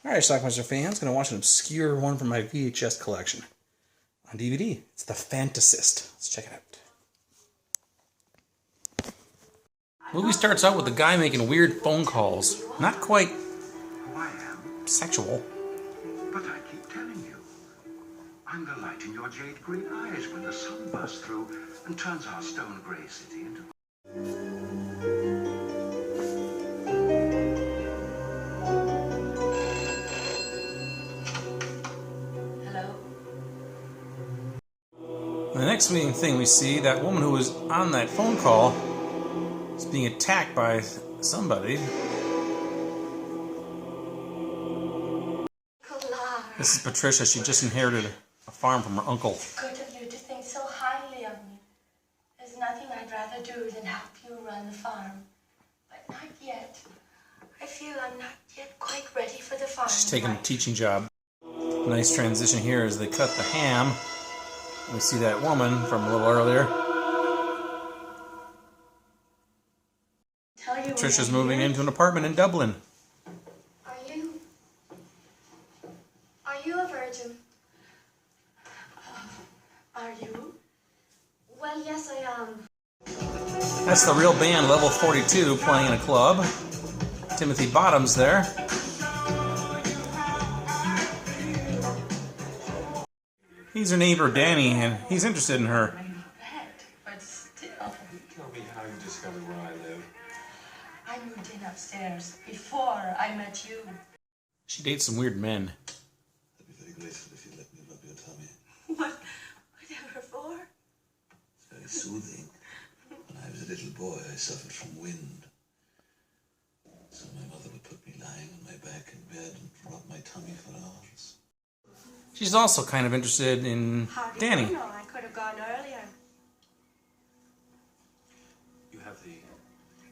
Alright, Schlockmeister fans, going to watch an obscure one from my VHS collection. On DVD, it's The FANTASIST. Let's check it out. The movie starts out with a guy making weird phone calls. Not quite sexual. But I keep telling you, I'm the light in your jade green eyes when the sun bursts through and turns our stone grey city into... The next thing we see, that woman who was on that phone call is being attacked by somebody. This is Patricia. She just inherited a farm from her uncle. Good of you to think so highly of me. There's nothing I'd rather do than help you run the farm. But not yet. I feel I'm not yet quite ready for the farm. She's taking a teaching job. Nice transition here as they cut the ham. We see that woman from a little earlier. Patricia's moving into an apartment in Dublin. Are you a virgin? Are you? Well, yes, I am. That's the real band, Level 42, playing in a club. Timothy Bottom's there. He's her neighbor, Danny, and he's interested in her. But still. Tell me how you discovered where I live. I moved in upstairs before I met you. She dates some weird men. I'd be very grateful if you'd let me rub your tummy. Whatever for? It's very soothing. When I was a little boy, I suffered from wind. So my mother would put me lying on my back in bed and rub my tummy for hours. She's also kind of interested in Danny. How did you know? I could have gone earlier. You have the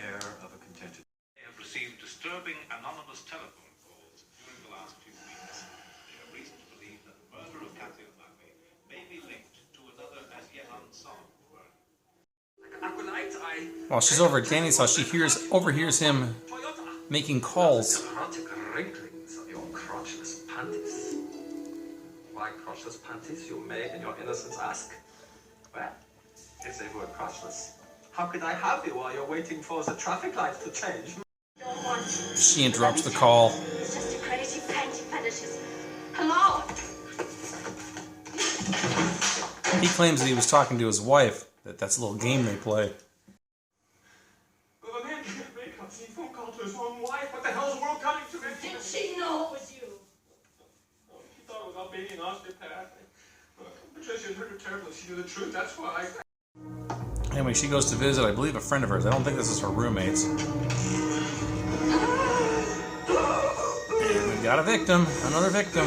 air of a contented... They have received disturbing anonymous telephone calls during the last few weeks. They have reason to believe that the murder of Kathleen Buckley may be linked to another as yet unsolved murder. While she's over at Danny's house, she overhears him making calls. Erotic wrinklings of your crotchless panties. Why crotchless panties, you may in your innocence ask? Well, if they were crotchless, how could I have you while you're waiting for the traffic lights to change? Don't want to. She interrupts the call. It's just a crazy panty fetishes. Hello? He claims that he was talking to his wife, that's a little game they play. Well, the man can't make a phone call to his own wife. What the hell's the world coming to? Did she know it was you? She thought it was about being an osteopath. Patricia heard her terribly. She knew the truth. That's why. Anyway, she goes to visit, I believe, a friend of hers. I don't think this is her roommates. And we've got a victim. Another victim.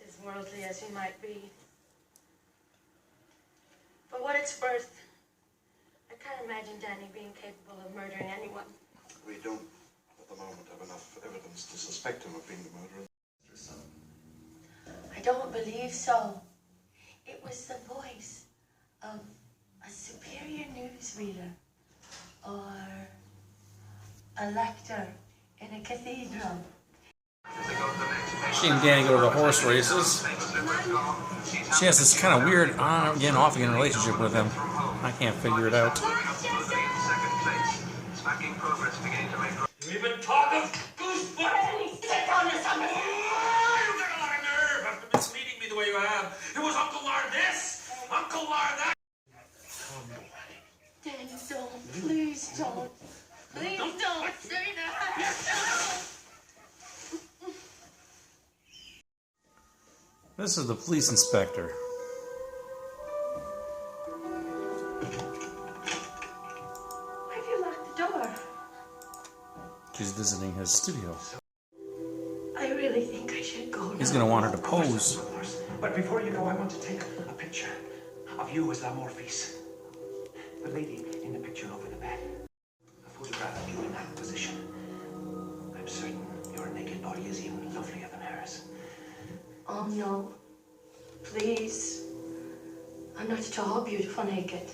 As worldly as he might be. For what it's worth, I can't imagine Danny being capable of murdering anyone. We don't, at the moment, have enough evidence to suspect him of being the murderer. I don't believe so. It was the voice of a superior newsreader or a lector in a cathedral. She and Danny go to the horse races. She has this kind of weird on-again, off-again relationship with him. I can't figure it out. You even talk of goosebumps. Sit on this on me. You got a lot of nerve after misleading me the way you have. It was Uncle Lard this, Uncle Lard that. Danny, don't. Please don't. Please don't say that. This is the police inspector. Why have you locked the door? She's visiting his studio. I really think I should go now. He's going to want her to pose. Of course. But before you go, I want to take a picture of you as La Morphis. The lady in the picture over the bed. A photograph of you in that position. I'm certain your naked body is even lovelier than hers. Oh, no. Please. I'm not at all beautiful naked.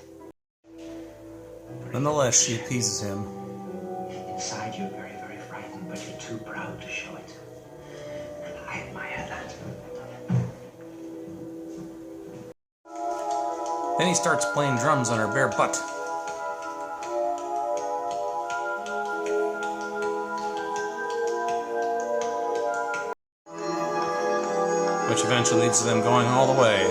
Nonetheless, she appeases him. Inside, you're very, very frightened, but you're too proud to show it. And I admire that. Then he starts playing drums on her bare butt. Which eventually leads to them going all the way.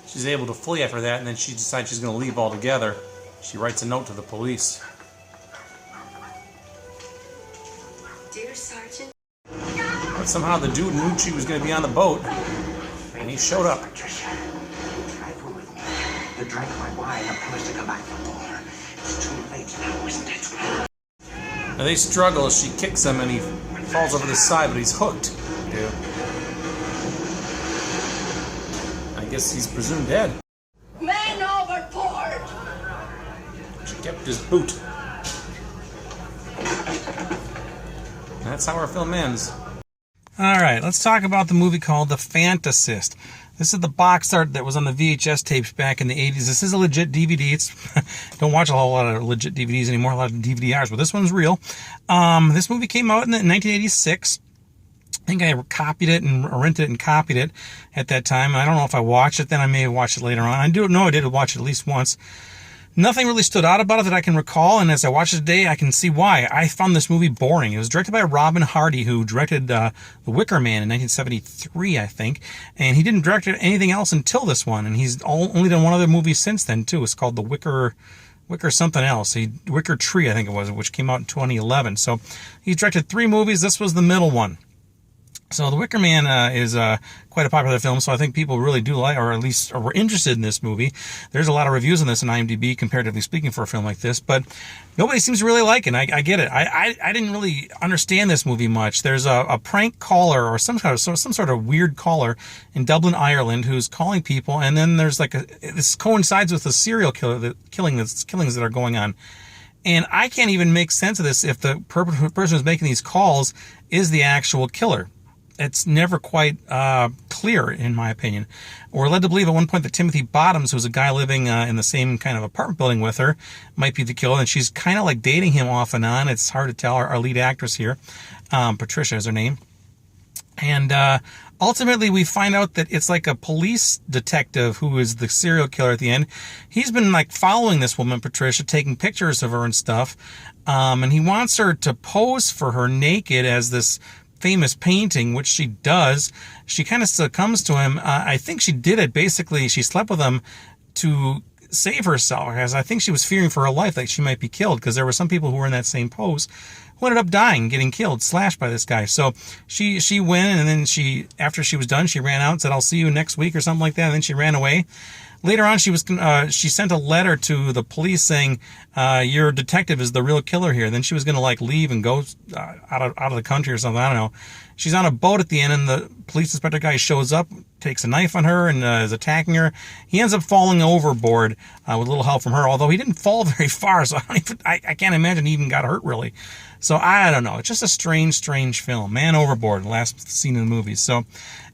She's able to flee after that, and then she decides she's going to leave altogether. She writes a note to the police. Dear Sergeant. But somehow the dude knew she was going to be on the boat, and he showed up. Patricia, trifle with me. You drank my wine and promised to come back for more. It's too late now, isn't it? Now they struggle as she kicks him, and he falls over the side, but he's hooked. Yeah. I guess he's presumed dead. Man overboard! She kept his boot. That's how our film ends. Alright, let's talk about the movie called The Fantasist. This is the box art that was on the VHS tapes back in the 80s. This is a legit DVD. It's don't watch a whole lot of legit DVDs anymore, a lot of DVDRs, but this one's real. This movie came out in 1986. I think I copied it and rented it and copied it at that time. I don't know if I watched it then. I may have watched it later on. I do know I did watch it at least once. Nothing really stood out about it that I can recall, and as I watch it today, I can see why. I found this movie boring. It was directed by Robin Hardy, who directed The Wicker Man in 1973, I think, and he didn't direct anything else until this one, and he's only done one other movie since then, too. It's called The Wicker something else. Wicker Tree, I think it was, which came out in 2011. So he directed 3 movies. This was the middle one. So The Wicker Man is quite a popular film, so I think people really do like, or at least were interested in this movie. There's a lot of reviews on this on IMDb, comparatively speaking, for a film like this, but nobody seems to really like it. I get it. I didn't really understand this movie much. There's a prank caller or some sort of weird caller in Dublin, Ireland, who's calling people, and then there's this coincides with the serial killings that are going on. And I can't even make sense of this if the person who's making these calls is the actual killer. It's never quite clear, in my opinion. We're led to believe at one point that Timothy Bottoms, who's a guy living in the same kind of apartment building with her, might be the killer, and she's kind of like dating him off and on. It's hard to tell. Our lead actress here, Patricia is her name. And ultimately, we find out that it's like a police detective who is the serial killer at the end. He's been following this woman, Patricia, taking pictures of her and stuff, and he wants her to pose for her naked as this famous painting, which she does. She kind of succumbs to him. I think she did it. Basically, she slept with him to save herself, because I think she was fearing for her life that she might be killed, because there were some people who were in that same pose who ended up dying, getting killed, slashed by this guy. So she went, and then after she was done, she ran out and said, "I'll see you next week," or something like that, and then she ran away. Later on, she sent a letter to the police saying, "Your detective is the real killer here." Then she was going to leave and go out of the country or something. I don't know. She's on a boat at the end, and the police inspector guy shows up, takes a knife on her, and is attacking her. He ends up falling overboard with a little help from her, although he didn't fall very far, so I can't imagine he even got hurt, really. So I don't know. It's just a strange film. Man overboard, last scene in the movie. So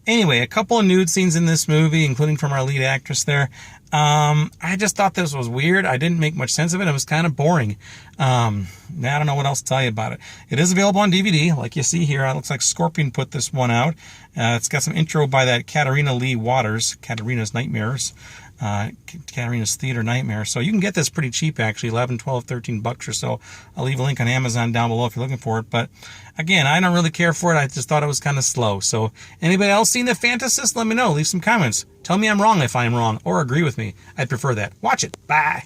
anyway, a couple of nude scenes in this movie, including from our lead actress there. I just thought this was weird. I didn't make much sense of it. It was kind of boring. I don't know what else to tell you about it. It is available on DVD, like you see here. It looks like Scorpion put this one out. It's got some intro by that Katarina Lee Waters, Katarina's Nightmares. Katarina's Theater Nightmare. So you can get this pretty cheap, actually, 11, 12, 13 bucks or so. I'll leave a link on Amazon down below if you're looking for it. But again, I don't really care for it. I just thought it was kind of slow. So anybody else seen The Fantasist? Let me know. Leave some comments. Tell me I'm wrong if I'm wrong, or agree with me. I'd prefer that. Watch it. Bye.